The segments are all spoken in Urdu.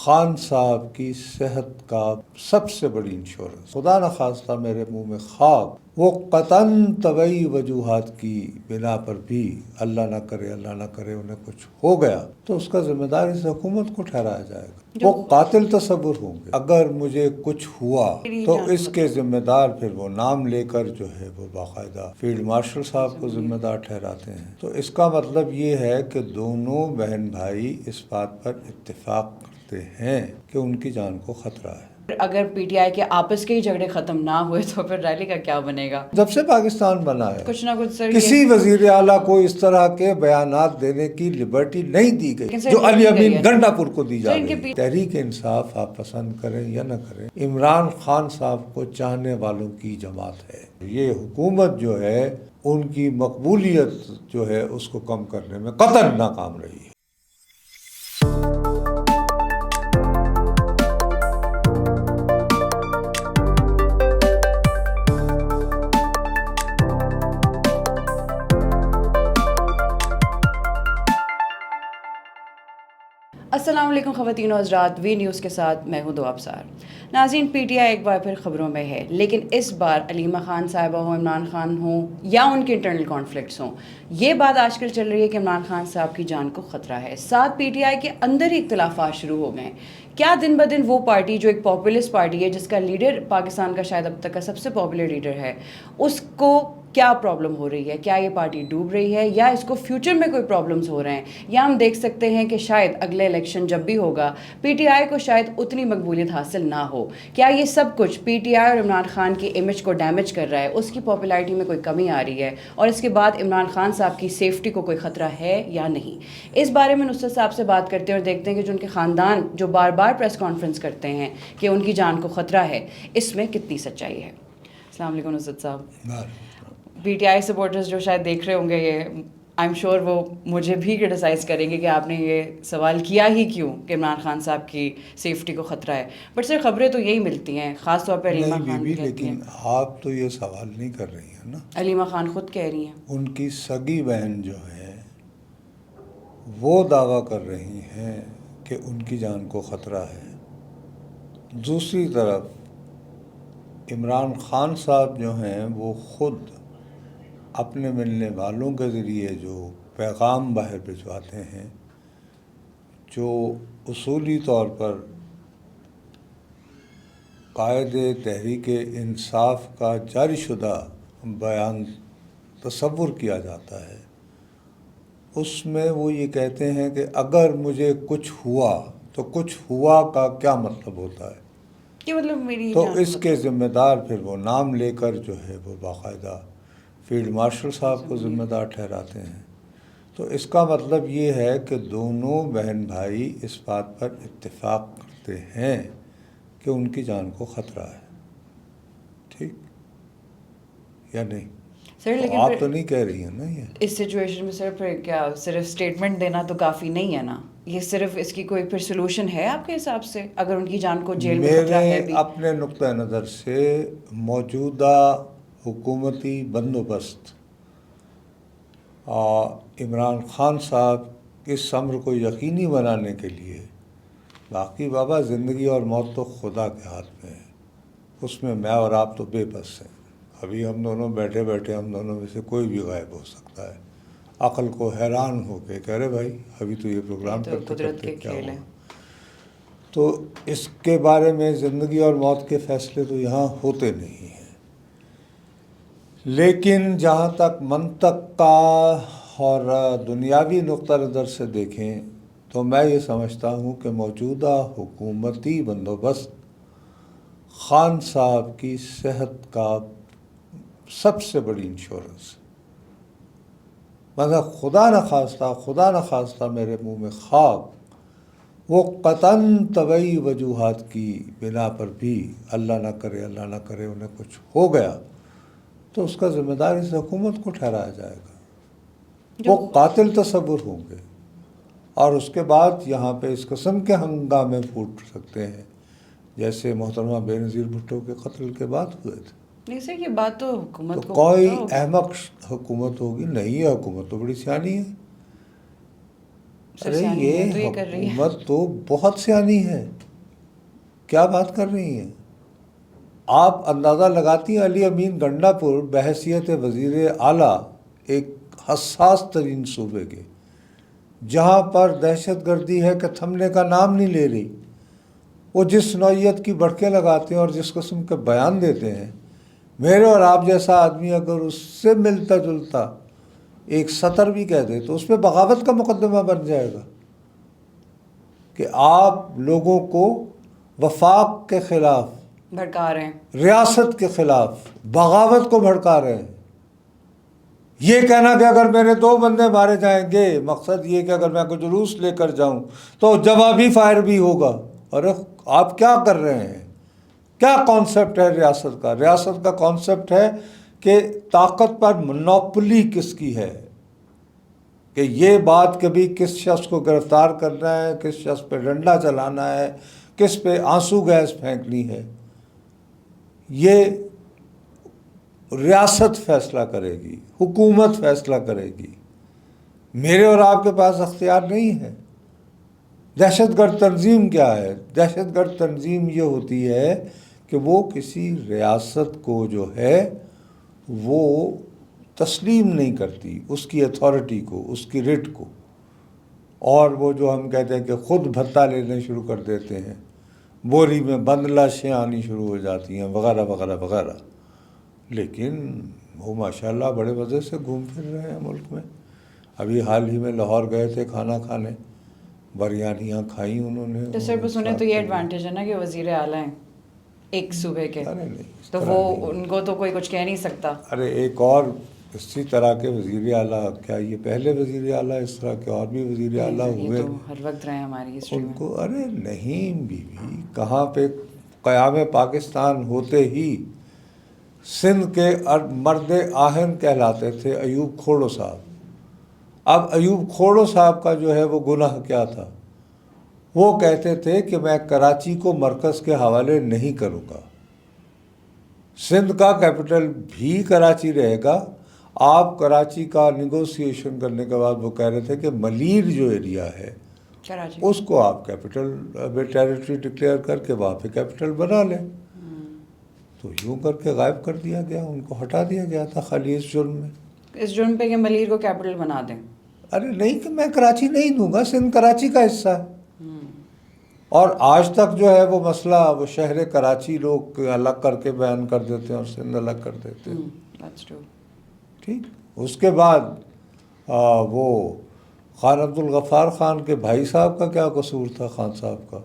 خان صاحب کی صحت کا سب سے بڑی انشورنس، خدا نخواستہ میرے منہ میں خواب وہ قطعاً طبعی وجوہات کی بنا پر بھی اللہ نہ کرے انہیں کچھ ہو گیا تو اس کا ذمہ دار اس حکومت کو ٹھہرایا جائے گا۔ وہ قاتل تصور ہوں گے۔ اگر مجھے کچھ ہوا تو اس کے ذمہ دار پھر وہ نام لے کر جو ہے وہ باقاعدہ فیلڈ مارشل صاحب کو ذمہ دار ٹھہراتے ہیں۔ تو اس کا مطلب یہ ہے کہ دونوں بہن بھائی اس بات پر اتفاق کرتے ہیں کہ ان کی جان کو خطرہ ہے۔ اگر پی ٹی آئی کے آپس کے ہی جھگڑے ختم نہ ہوئے تو پھر ریلی کا کیا بنے گا؟ جب سے پاکستان بنا ہے کچھ نہ کچھ سر کسی وزیر اعلیٰ کو اس طرح کے بیانات دینے کی لبرٹی نہیں دی گئی جو علی امین گنڈا پور کو دی جا رہی ہے۔ تحریک انصاف آپ پسند کریں یا نہ کریں، عمران خان صاحب کو چاہنے والوں کی جماعت ہے۔ یہ حکومت جو ہے ان کی مقبولیت جو ہے اس کو کم کرنے میں قطعاً ناکام رہی ہے۔ السلام علیکم خواتین و حضرات، وی نیوز کے ساتھ میں ہوں دو ابصار۔ ناظرین، پی ٹی آئی ایک بار پھر خبروں میں ہے، لیکن اس بار علیمہ خان صاحبہ ہوں، عمران خان ہوں یا ان کے انٹرنل کانفلکٹس ہوں، یہ بات آج کل چل رہی ہے کہ عمران خان صاحب کی جان کو خطرہ ہے۔ ساتھ پی ٹی آئی کے اندر ہی اختلافات شروع ہو گئے۔ کیا دن بدن وہ پارٹی جو ایک پاپولسٹ پارٹی ہے، جس کا لیڈر پاکستان کا شاید اب تک کا سب سے پاپولر لیڈر ہے، اس کو کیا پرابلم ہو رہی ہے؟ کیا یہ پارٹی ڈوب رہی ہے یا اس کو فیوچر میں کوئی پرابلمز ہو رہے ہیں؟ یا ہم دیکھ سکتے ہیں کہ شاید اگلے الیکشن جب بھی ہوگا پی ٹی آئی کو شاید اتنی مقبولیت حاصل نہ ہو۔ کیا یہ سب کچھ پی ٹی آئی اور عمران خان کی امیج کو ڈیمیج کر رہا ہے، اس کی پاپولیرٹی میں کوئی کمی آ رہی ہے، اور اس کے بعد عمران خان صاحب کی سیفٹی کو کوئی خطرہ ہے یا نہیں؟ اس بارے میں نصرت صاحب سے بات کرتے ہیں اور دیکھتے ہیں کہ جو ان کے خاندان جو بار بار پریس کانفرنس کرتے ہیں کہ ان کی جان کو خطرہ ہے، اس میں کتنی سچائی ہے۔ السلام علیکم نصرت صاحب۔ پی ٹی آئی سپورٹرز جو شاید دیکھ رہے ہوں گے، یہ آئی ایم شیور وہ مجھے بھی کرٹیسائز کریں گے کہ آپ نے یہ سوال کیا ہی کیوں کہ عمران خان صاحب کی سیفٹی کو خطرہ ہے، بٹ سر خبریں تو یہی ملتی ہیں، خاص طور پہ علیمہ خان بھی کہتی ہیں۔ لیکن آپ تو یہ سوال نہیں کر رہی ہیں نا، علیمہ خان خود کہہ رہی ہیں۔ ان کی سگی بہن جو ہے وہ دعویٰ کر رہی ہیں کہ ان کی جان کو خطرہ ہے۔ دوسری طرف عمران خان صاحب جو ہیں وہ خود اپنے ملنے والوں کے ذریعے جو پیغام باہر بھجواتے ہیں، جو اصولی طور پر قائد تحریک انصاف کا جاری شدہ بیان تصور کیا جاتا ہے، اس میں وہ یہ کہتے ہیں کہ اگر مجھے کچھ ہوا تو کچھ ہوا کا کیا مطلب ہوتا ہے، کہ مطلب میری تو اس کے ذمہ دار پھر وہ نام لے کر جو ہے وہ باقاعدہ فیلڈ مارشل صاحب کو ذمہ دار ٹھہراتے ہیں۔ تو اس کا مطلب یہ ہے کہ دونوں بہن بھائی اس بات پر اتفاق کرتے ہیں کہ ان کی جان کو خطرہ ہے، ٹھیک یا نہیں؟ سر لیکن آپ تو نہیں کہہ رہی ہیں نا یہ اس سچویشن میں سر پھر کیا صرف اسٹیٹمنٹ دینا تو کافی نہیں ہے نا؟ یہ صرف اس کی کوئی پھر سلوشن ہے آپ کے حساب سے، اگر ان کی جان کو جیل میں خطرہ ہے بھی؟ میرے اپنے نقطہ نظر سے موجودہ حکومتی بندوبست عمران خان صاحب اس امر کو یقینی بنانے کے لیے، باقی بابا زندگی اور موت تو خدا کے ہاتھ میں ہے، اس میں میں اور آپ تو بے بس ہیں۔ ابھی ہم دونوں بیٹھے ہم دونوں میں سے کوئی بھی غائب ہو سکتا ہے۔ عقل کو حیران ہو کے کہہ رہے بھائی ابھی تو یہ پروگرام کرتے کرتے کیا ہوا۔ تو اس کے بارے میں زندگی اور موت کے فیصلے تو یہاں ہوتے نہیں ہیں، لیکن جہاں تک منطق کا اور دنیاوی نقطہ نظر سے دیکھیں تو میں یہ سمجھتا ہوں کہ موجودہ حکومتی بندوبست خان صاحب کی صحت کا سب سے بڑی انشورنس ہے۔ مگر خدا نخواستہ میرے منہ میں خواب وہ قطعاً طبعی وجوہات کی بنا پر بھی اللہ نہ کرے انہیں کچھ ہو گیا تو اس کا ذمہ دار اس حکومت کو ٹھہرایا جائے گا۔ وہ قاتل تصور ہوں گے اور اس کے بعد یہاں پہ اس قسم کے ہنگامے پھوٹ سکتے ہیں جیسے محترمہ بے نظیر بھٹو کے قتل کے بعد ہوئے تھے۔ نہیں سر، یہ بات تو حکومت تو کو کوئی احمق حکومت ہوگی نہیں، یہ حکومت تو بڑی سیانی ہے، ارے یہ حکومت تو بہت سیانی ہے، کیا بات کر رہی ہیں آپ؟ اندازہ لگاتی ہیں علی امین گنڈا پور بحیثیت وزیر اعلیٰ ایک حساس ترین صوبے کے، جہاں پر دہشت گردی ہے کہ تھمنے کا نام نہیں لے رہی، وہ جس نوعیت کی بڑکیں لگاتے ہیں اور جس قسم کے بیان دیتے ہیں، میرے اور آپ جیسا آدمی اگر اس سے ملتا جلتا ایک سطر بھی کہہ دے تو اس پہ بغاوت کا مقدمہ بن جائے گا کہ آپ لوگوں کو وفاق کے خلاف بھڑکا رہے ہیں، ریاست کے خلاف بغاوت کو بھڑکا رہے ہیں۔ یہ کہنا کہ اگر میرے 2 بندے مارے جائیں گے، مقصد یہ کہ اگر میں کوئی جلوس لے کر جاؤں تو جوابی فائر بھی ہوگا۔ اور آپ کیا کر رہے ہیں؟ کیا کانسیپٹ ہے ریاست کا؟ ریاست کا کانسیپٹ ہے کہ طاقت پر منوپلی کس کی ہے، کہ یہ بات کبھی کس شخص کو گرفتار کرنا ہے، کس شخص پہ ڈنڈا چلانا ہے، کس پہ آنسو گیس پھینکنی ہے، یہ ریاست فیصلہ کرے گی، حکومت فیصلہ کرے گی۔ میرے اور آپ کے پاس اختیار نہیں ہے۔ دہشت گرد تنظیم کیا ہے؟ دہشت گرد تنظیم یہ ہوتی ہے کہ وہ کسی ریاست کو جو ہے وہ تسلیم نہیں کرتی، اس کی اتھارٹی کو، اس کی رٹ کو، اور وہ جو ہم کہتے ہیں کہ خود بھتہ لینے شروع کر دیتے ہیں، بوری میں بند لاشیں آنی شروع ہو جاتی ہیں، وغیرہ وغیرہ وغیرہ۔ لیکن وہ ماشاءاللہ بڑے مزے سے گھوم پھر رہے ہیں ملک میں۔ ابھی حال ہی میں لاہور گئے تھے کھانا کھانے، بریانیاں کھائیں انہوں نے۔ تو سر بس انہیں تو یہ ایڈوانٹیج ہے نا کہ وزیر اعلیٰ ہیں ایک صوبے کے، ارے نہیں، تو وہ ان کو تو کوئی کچھ کہہ نہیں سکتا۔ ارے ایک اور اسی طرح کے وزیر اعلیٰ، کیا یہ پہلے وزیر اعلیٰ اس طرح کے اور بھی وزیر اعلیٰ ہوئے؟ یہ تو ہر وقت رہے ہماری ہسٹری ان میں۔ کو ارے نہیں بیوی، کہاں پہ قیام پاکستان ہوتے ہی سندھ کے مرد آہن کہلاتے تھے ایوب کھوڑو صاحب۔ اب ایوب کھوڑو صاحب کا جو ہے وہ گناہ کیا تھا؟ وہ کہتے تھے کہ میں کراچی کو مرکز کے حوالے نہیں کروں گا، سندھ کا کیپٹل بھی کراچی رہے گا۔ آپ کراچی کا نیگوسیشن کرنے کے بعد وہ کہہ رہے تھے کہ ملیر جو ایریا ہے کراچی اس کو آپ کیپٹل ٹیریٹری ڈکلیئر کر کے وہاں پہ کیپٹل بنا لیں۔ تو یوں کر کے غائب کر دیا گیا، ان کو ہٹا دیا گیا تھا خالی اس جرم میں۔ اس جرم پہ کہ ملیر کو کیپٹل بنا دیں؟ ارے نہیں کہ میں کراچی نہیں دوں گا، سندھ کراچی کا حصہ ہے۔ اور آج تک جو ہے وہ مسئلہ وہ شہر کراچی لوگ الگ کر کے بیان کر دیتے ہیں اور سندھ الگ کر دیتے ہیں۔ ٹھیک، اس کے بعد وہ خان عبد الغفار خان کے بھائی صاحب کا کیا قصور تھا؟ خان صاحب کا،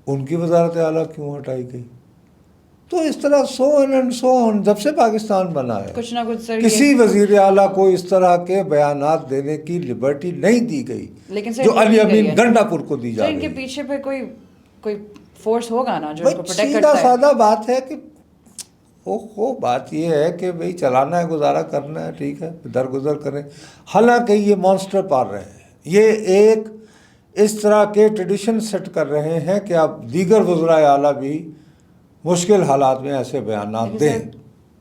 ان کی وزارت اعلیٰ کیوں ہٹائی گئی؟ تو اس طرح سو اینڈ سو آن، جب سے پاکستان بنا ہے کچھ نہ کچھ سر کسی وزیر اعلیٰ کو اس طرح کے بیانات دینے کی لبرٹی نہیں دی گئی لیکن سر جو علی امین گنڈا پور کو دی جا ان رہی کے ہے۔ پیچھے پہ کوئی فورس ہوگا نا جو ان کو پروٹیکٹ سیدھا کرتا ہے۔ سادہ بات ہے کہ بات یہ ہے کہ بھئی چلانا ہے، گزارا کرنا ہے، ٹھیک ہے، درگزر کریں۔ حالانکہ یہ مانسٹر پال رہے ہیں، یہ ایک اس طرح کے ٹریڈیشن سیٹ کر رہے ہیں کہ اب دیگر وزراء اعلیٰ بھی مشکل حالات میں ایسے بیانات دیں۔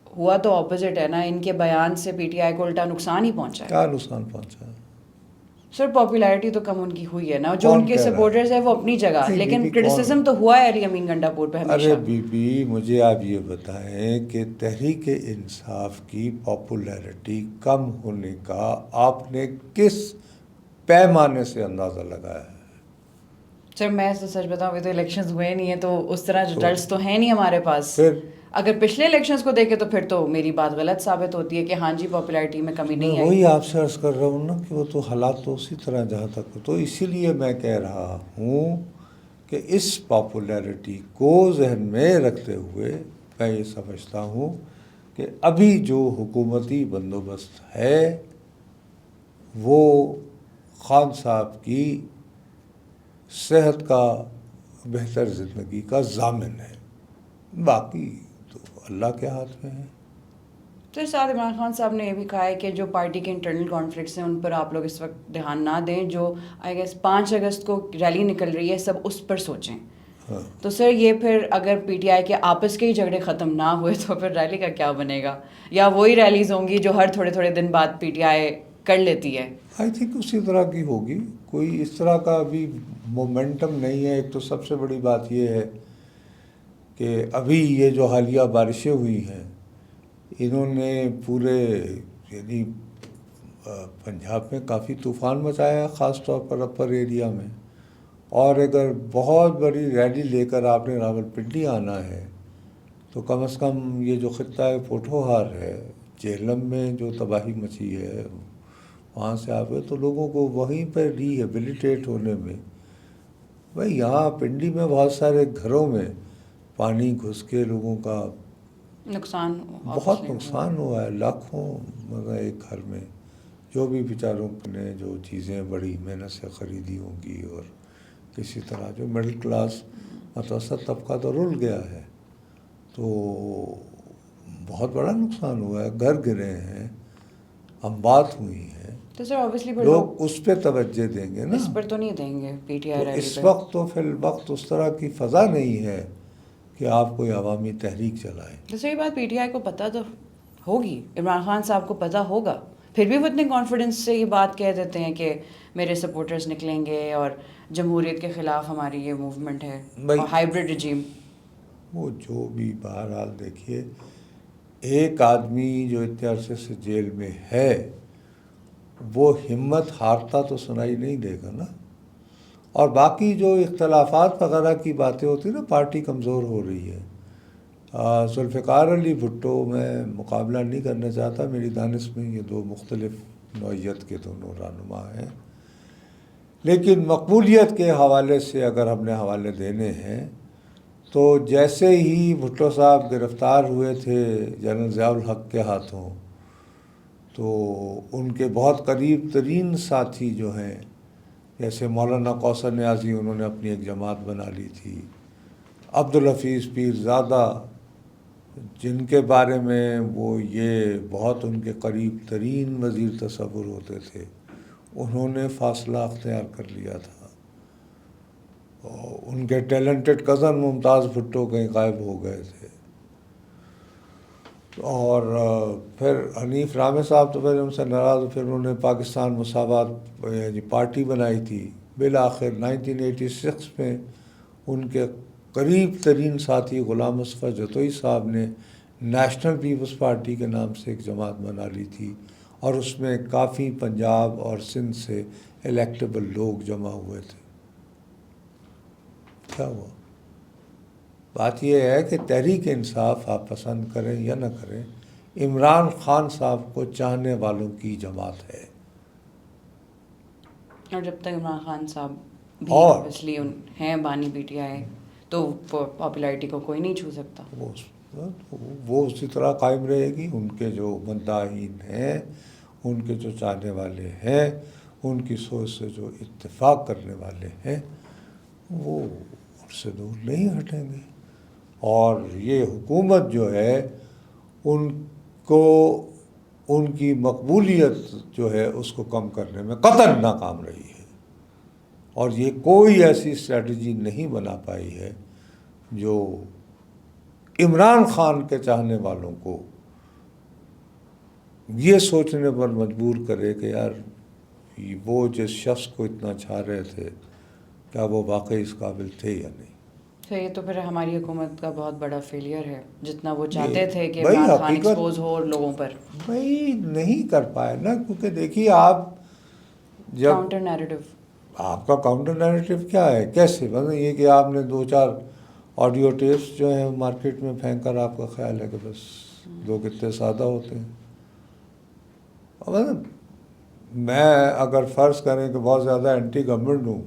ہوا تو اپوزٹ ہے نا، ان کے بیان سے پی ٹی آئی کو الٹا نقصان ہی پہنچا ہے۔ کیا نقصان پہنچا ہے؟ سر پاپولیرٹی تو کم ان کی ہوئی ہے نا، جو ان کے سپورٹرز ہیں وہ اپنی جگہ، لیکن کرٹیسزم تو ہوا ہے علی امین گنڈا پور پہ ہمیشہ۔ ارے بی بی مجھے آپ یہ بتائیں کہ تحریک انصاف کی پاپولیرٹی کم ہونے کا آپ نے کس پیمانے سے اندازہ لگایا ہے؟ سر میں تو سچ بتاؤں، ابھی تو الیکشنز ہوئے نہیں ہیں تو اس طرح ریزلٹس تو ہیں نہیں ہمارے پاس۔ پھر اگر پچھلے الیکشنز کو دیکھیں تو پھر تو میری بات غلط ثابت ہوتی ہے کہ ہاں جی پاپولیرٹی میں کمی نہیں آئی۔ وہی آپ سے عرض کر رہا ہوں نا کہ وہ تو حالات تو اسی طرح جہاں تک، تو اسی لیے میں کہہ رہا ہوں کہ اس پاپولیرٹی کو ذہن میں رکھتے ہوئے میں یہ سمجھتا ہوں کہ ابھی جو حکومتی بندوبست ہے وہ خان صاحب کی صحت کا، بہتر زندگی کا ضامن ہے، باقی تو اللہ کے ہاتھ میں ہے۔ تو ساتھ عمران خان صاحب نے یہ بھی کہا ہے کہ جو پارٹی کے انٹرنل کانفلکٹس ہیں ان پر آپ لوگ اس وقت دھیان نہ دیں، جو آئی گیس 5 اگست کو ریلی نکل رہی ہے سب اس پر سوچیں۔ تو سر یہ پھر اگر پی ٹی آئی کے آپس کے ہی جھگڑے ختم نہ ہوئے تو پھر ریلی کا کیا بنے گا؟ یا وہی ریلیز ہوں گی جو ہر تھوڑے تھوڑے دن بعد پی ٹی آئی کر لیتی ہے؟ آئی تھنک اسی طرح کی ہوگی، کوئی اس طرح کا ابھی مومنٹم نہیں ہے. ایک تو سب سے بڑی بات یہ ہے کہ ابھی یہ جو حالیہ بارشیں ہوئی ہیں انہوں نے پورے یعنی پنجاب میں کافی طوفان مچایا ہے، خاص طور پر اپر ایریا میں. اور اگر بہت بڑی ریلی لے کر آپ نے راولپنڈی آنا ہے تو کم از کم یہ جو خطہ پوٹھوہار ہے، جہلم میں جو تباہی مچی ہے وہاں سے آپ تو لوگوں کو وہیں پہ ریہیبلیٹیٹ ہونے میں، بھائی یہاں پنڈی میں بہت سارے گھروں میں پانی گھس کے لوگوں کا نقصان بہت نقصان ہوا ہے. لاکھوں مگر ایک گھر میں جو بھی بیچاروں نے جو چیزیں بڑی محنت سے خریدی ہوں گی، اور کسی طرح جو مڈل کلاس متوسط طبقہ تو رل گیا ہے. تو بہت بڑا نقصان ہوا ہے، گھر گرے ہیں، اموات ہوئی ہیں. تو سر اوبیسلی لوگ اس پہ توجہ دیں گے نا، اس پر تو نہیں دیں گے پی ٹی آئی تو ریلی اس پہ. وقت تو فی الوقت اس طرح کی فضا نہیں ہے کہ آپ کوئی عوامی تحریک چلائیں. تو سر یہ بات پی ٹی آئی کو پتہ تو ہوگی، عمران خان صاحب کو پتہ ہوگا، پھر بھی وہ اتنے کانفیڈنس سے یہ بات کہہ دیتے ہیں کہ میرے سپورٹرز نکلیں گے اور جمہوریت کے خلاف ہماری یہ موومنٹ ہے اور ہائیبرڈ رجیم. وہ جو بھی بہرحال دیکھیے، ایک آدمی جو اتنے عرصے سے جیل میں ہے وہ ہمت ہارتا تو سنائی نہیں دے گا نا. اور باقی جو اختلافات وغیرہ کی باتیں ہوتی نا، پارٹی کمزور ہو رہی ہے. ذوالفقار علی بھٹو میں مقابلہ نہیں کرنا چاہتا، میری دانش میں یہ دو مختلف نوعیت کے دونوں رہنما ہیں. لیکن مقبولیت کے حوالے سے اگر ہم نے حوالے دینے ہیں تو جیسے ہی بھٹو صاحب گرفتار ہوئے تھے جنرل ضیاء الحق کے ہاتھوں، تو ان کے بہت قریب ترین ساتھی جو ہیں جیسے مولانا کوثر نیازی، انہوں نے اپنی ایک جماعت بنا لی تھی. عبدالحفیظ پیرزادہ، جن کے بارے میں وہ یہ بہت ان کے قریب ترین وزیر تصور ہوتے تھے، انہوں نے فاصلہ اختیار کر لیا تھا. ان کے ٹیلنٹڈ کزن ممتاز بھٹو کہیں غائب ہو گئے تھے. اور پھر حنیف رامے صاحب تو پھر ان سے ناراض، پھر انہوں نے پاکستان مساوات یعنی پارٹی بنائی تھی. بالآخر 1986 میں ان کے قریب ترین ساتھی غلام مصطفیٰ جتوئی صاحب نے نیشنل پیپلز پارٹی کے نام سے ایک جماعت بنا لی تھی، اور اس میں کافی پنجاب اور سندھ سے الیکٹیبل لوگ جمع ہوئے تھے. کیا ہوا؟ بات یہ ہے کہ تحریک انصاف آپ پسند کریں یا نہ کریں، عمران خان صاحب کو چاہنے والوں کی جماعت ہے. اور جب تک عمران خان صاحب بھی اور اوبیسلی ہیں بانی پی ٹی آئی، تو پاپولیرٹی کو کوئی نہیں چھو سکتا. وہ اسی طرح قائم رہے گی. ان کے جو مداحین ہیں، ان کے جو چاہنے والے ہیں، ان کی سوچ سے جو اتفاق کرنے والے ہیں، وہ ان سے دور نہیں ہٹیں گے. اور یہ حکومت جو ہے ان کو ان کی مقبولیت جو ہے اس کو کم کرنے میں قطعاً ناکام رہی ہے. اور یہ کوئی ایسی اسٹریٹجی نہیں بنا پائی ہے جو عمران خان کے چاہنے والوں کو یہ سوچنے پر مجبور کرے کہ یار وہ جس شخص کو اتنا چاہ رہے تھے کیا وہ واقعی اس قابل تھے یا نہیں. تو یہ تو پھر ہماری حکومت کا بہت بڑا فیلئر ہے، جتنا وہ چاہتے تھے کہ بھائی عمران خان حقیقت ایکسپوز ہو لوگوں پر. بھائی نہیں کر پائے نا، کیونکہ دیکھیے آپ جب کاؤنٹر نیریٹو، آپ کا کاؤنٹر نیریٹو کیا ہے، کیسے مطلب یہ کہ آپ نے 2-4 آڈیو ٹیپس جو ہیں مارکیٹ میں پھینک کر آپ کا خیال ہے کہ بس لوگ اتنے سادہ ہوتے ہیں. مطلب میں اگر فرض کریں کہ بہت زیادہ اینٹی گورنمنٹ ہوں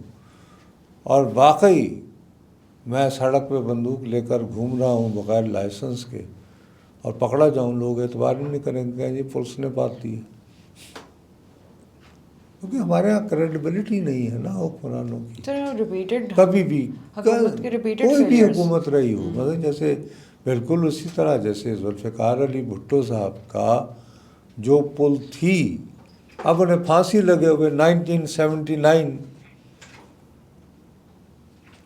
اور واقعی میں سڑک پہ بندوق لے کر گھوم رہا ہوں بغیر لائسنس کے اور پکڑا جاؤں، لوگ اعتبار ہی نہیں کریں گے جی پولیس نے بات دی ہے. کیونکہ ہمارے یہاں کریڈیبلٹی نہیں ہے نا حکمرانوں کی. کبھی بھی کوئی بھی حکومت رہی ہو، مطلب جیسے بالکل اسی طرح جیسے ذوالفقار علی بھٹو صاحب کا جو پل تھی، اب انہیں پھانسی لگے ہوئے 1979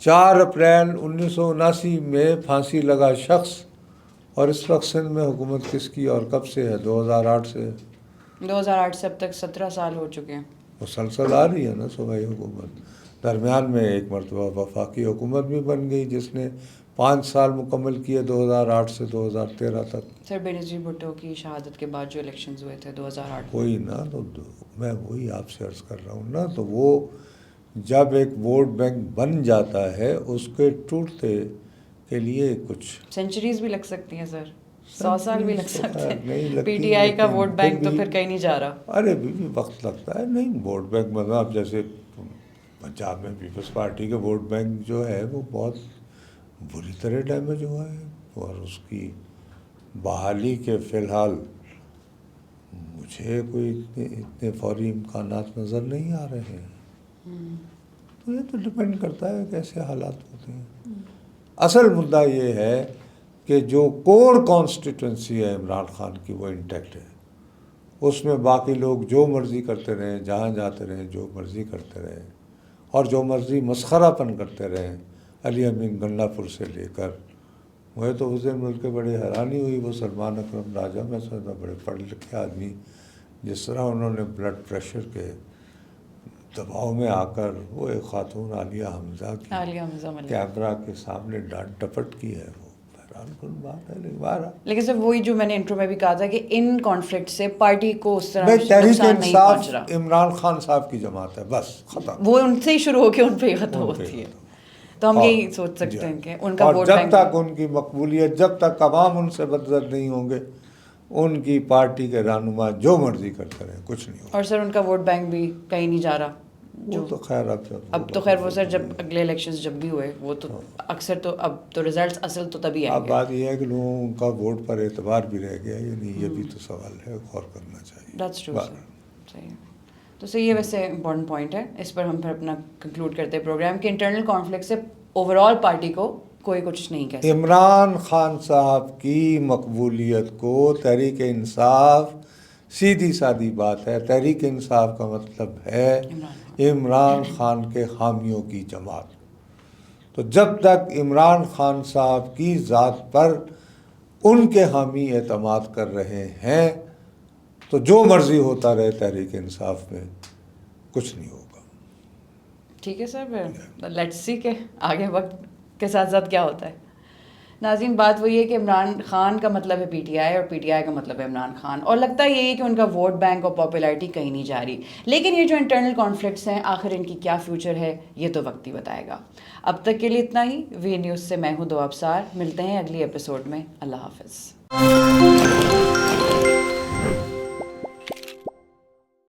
4 اپریل 1979 میں پھانسی لگا شخص، اور اس وقت سندھ میں حکومت کس کی اور کب سے ہے؟ 2008 سے. 2008 سے اب تک 17 سال ہو چکے ہیں. مسلسل آ رہی ہے نا صوبائی حکومت. درمیان میں ایک مرتبہ وفاقی حکومت بھی بن گئی جس نے 5 سال مکمل کیے 2008 سے 2013 تک. سر بینظیر بھٹو کی شہادت کے بعد جو الیکشنز ہوئے تھے 2008 وہی نا تو میں وہی آپ سے عرض کر رہا ہوں نا, تو وہ جب ایک ووٹ بینک بن جاتا ہے اس کے ٹوٹتے کے لیے کچھ سینچریز بھی لگ سکتی ہیں سر, 100 سال بھی لگ سکتے نہیں ہیں. لگتی, پی ٹی آئی کا لیکن ووٹ بینک تو پھر کہیں نہیں جا رہا. ارے بھی وقت لگتا ہے. نہیں ووٹ بینک مطلب جیسے پنجاب میں پیپلز پارٹی کے ووٹ بینک جو ہے وہ بہت بری طرح ڈیمیج ہوا ہے, اور اس کی بحالی کے فی الحال مجھے کوئی اتنے فوری امکانات نظر نہیں آ رہے ہیں. تو یہ تو ڈپینڈ کرتا ہے کیسے حالات ہوتے ہیں. اصل مدعا یہ ہے کہ جو کور کانسٹیٹوئنسی ہے عمران خان کی وہ انٹیکٹ ہے. اس میں باقی لوگ جو مرضی کرتے رہیں, جہاں جاتے رہیں, جو مرضی کرتے رہیں, اور جو مرضی مسخرہ پن کرتے رہیں. علی امین گنڈا پور سے لے کر مجھے تو اس دن مل کے بڑی حیرانی ہوئی, وہ سلمان اکرم راجہ میں سمجھتا بڑے پڑھے لکھے آدمی, جس طرح انہوں نے بلڈ پریشر کے دباؤ میں آ کر وہ ایک خاتون عالیہ حمزہ کی کیمرہ کے سامنے ڈانٹ ڈپٹ کی ہے, وہ حیران کن بات ہے. لیکن سر وہی جو میں نے انٹرو میں بھی کہا تھا کہ ان کانفلکٹ سے پارٹی کو اس طرح تحریک نقصان نہیں پہنچ انصاف رہا. عمران خان صاحب کی جماعت ہے, بس ختم. وہ ان سے ہی شروع ہو کے ان پہ ہی ختم ہوتی ہے. تو ہم یہی سوچ سکتے ہیں کہ ان کا ووٹ جب بینک, تک ان کی مقبولیت, جب تک عوام ان سے بدزد نہیں ہوں گے, ان کی پارٹی کے رہنما جو مرضی کرتے رہیں کچھ نہیں ہوگا. اور سر ان کا ووٹ بینک بھی کہیں نہیں جا رہا. وہ تو خیر اب تو خیر وہ سر جب اگلے الیکشنز جب بھی ہوئے وہ تو اکثر تو اب تو ریزلٹس اصل تو تبھی آئیں اب گے. بات یہ ہے کہ لوگوں کا ووٹ پر اعتبار بھی رہ گیا یا نہیں, یہ بھی تو سوال ہے, غور کرنا چاہیے. دیٹس ٹرو سر, صحیح. تو سر یہ ویسے امپورٹنٹ پوائنٹ ہے, اس پر ہم پھر اپنا کنکلوڈ کرتے ہیں پروگرام کہ انٹرنل کانفلکٹ سے اوور آل پارٹی کو کوئی کچھ نہیں کہہ سکتا. عمران خان صاحب کی مقبولیت کو تحریک انصاف, سیدھی سادی بات ہے, تحریک انصاف کا مطلب ہے عمران خان کے حامیوں کی جماعت. تو جب تک عمران خان صاحب کی ذات پر ان کے حامی اعتماد کر رہے ہیں تو جو مرضی ہوتا رہے تحریک انصاف میں کچھ نہیں ہوگا. ٹھیک ہے سر, پھر لیٹس سی کہ آگے وقت کے ساتھ ساتھ کیا ہوتا ہے. ناظرین بات وہی ہے کہ عمران خان کا مطلب ہے پی ٹی آئی اور پی ٹی آئی کا مطلب ہے عمران خان, اور لگتا ہے یہی کہ ان کا ووٹ بینک اور پاپولیرٹی کہیں نہیں جا رہی. لیکن یہ جو انٹرنل کانفلکٹس ہیں آخر ان کی کیا فیوچر ہے یہ تو وقت ہی بتائے گا. اب تک کے لیے اتنا ہی. وی نیوز سے میں ہوں دو ابصار, ملتے ہیں اگلی ایپیسوڈ میں. اللہ حافظ.